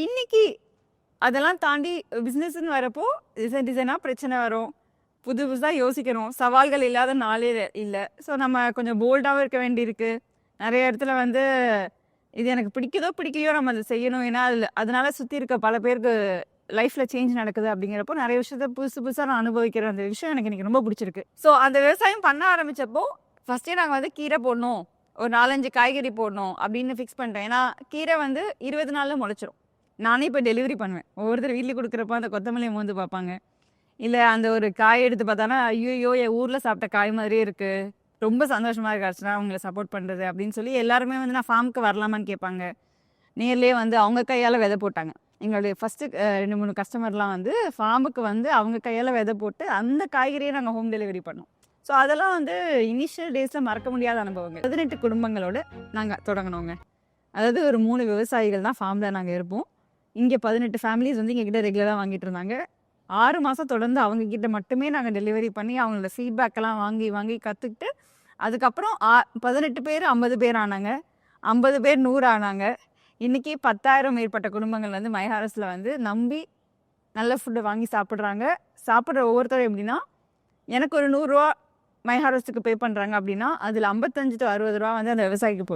இன்னைக்கு அதெல்லாம் தாண்டி பிஸ்னஸ்ன்னு வரப்போ டிசைனாக பிரச்சனை வரும். புது புதுசாக யோசிக்கணும். சவால்கள் இல்லாத நாளே இல்லை. ஸோ நம்ம கொஞ்சம் போல்டாகவும் இருக்க வேண்டியிருக்கு. நிறைய இடத்துல வந்து இது எனக்கு பிடிக்குதோ பிடிக்கலையோ நம்ம அதை செய்யணும். ஏன்னா அதனால சுற்றி இருக்க பல பேருக்கு லைஃப்பில் சேஞ்ச் நடக்குது அப்படிங்கிறப்போ நிறைய விஷயத்த புதுசு புதுசாக நான் அனுபவிக்கிற அந்த விஷயம் எனக்கு இன்னைக்கு ரொம்ப பிடிச்சிருக்கு. ஸோ அந்த விவசாயம் பண்ண ஆரம்பித்தப்போ ஃபஸ்ட்டே நாங்கள் வந்து கீரை போடணும், ஒரு 4-5 காய்கறி போடணும் அப்படின்னு ஃபிக்ஸ் பண்ணிட்டோம். ஏன்னா கீரை வந்து 20 நாளில் முளைச்சிரும். நானே இப்போ டெலிவரி பண்ணுவேன். ஒவ்வொருத்தர் வீட்டில் கொடுக்குறப்ப அந்த கொத்தமல்லியை மோந்து பார்ப்பாங்க. இல்லை அந்த ஒரு காய் எடுத்து பார்த்தானா, ஐயோ என் ஊரில் சாப்பிட்ட காய் மாதிரியே இருக்குது, ரொம்ப சந்தோஷமாக இருக்காச்சுன்னா அவங்கள சப்போர்ட் பண்ணுறது அப்படின்னு சொல்லி எல்லாருமே வந்து நான் ஃபார்முக்கு வரலாமான்னு கேட்பாங்க. நேர்லேயே வந்து அவங்க கையால் விதை போட்டாங்க. எங்களுடைய ஃபஸ்ட்டு 2-3 கஸ்டமர்லாம் வந்து ஃபார்முக்கு வந்து அவங்க கையால் விதை போட்டு அந்த காய்கறியை நாங்கள் ஹோம் டெலிவரி பண்ணோம். ஸோ அதெல்லாம் வந்து இனிஷியல் டேஸில் மறக்க முடியாத அனுபவங்கள். 18 குடும்பங்களோடு நாங்கள் தொடங்கினோங்க. அதாவது ஒரு 3 விவசாயிகள் தான் ஃபார்மில் நாங்கள் இருப்போம். இங்கே 18 ஃபேமிலிஸ் வந்து எங்ககிட்ட ரெகுலராக வாங்கிட்டு இருந்தாங்க. 6 மாதம் தொடர்ந்து அவங்கக்கிட்ட மட்டுமே நாங்கள் டெலிவரி பண்ணி அவங்களோட ஃபீட்பேக்கெல்லாம் வாங்கி வாங்கி கற்றுக்கிட்டு அதுக்கப்புறம் 18 பேர் 50 பேர் ஆனாங்க, 50 பேர் 100 ஆனாங்க. இன்றைக்கி 10,000 மேற்பட்ட குடும்பங்கள் வந்து மை ஹாரஸில் வந்து நம்பி நல்ல ஃபுட்டை வாங்கி சாப்பிட்றாங்க. சாப்பிட்ற ஒவ்வொருத்தரும் எப்படின்னா, எனக்கு ஒரு 100 ரூபா மை ஹாரஸுக்கு பே பண்ணுறாங்க அப்படின்னா அதில் 55 to 60 ரூபா வந்து அந்த விவசாயிக்கு போகுது.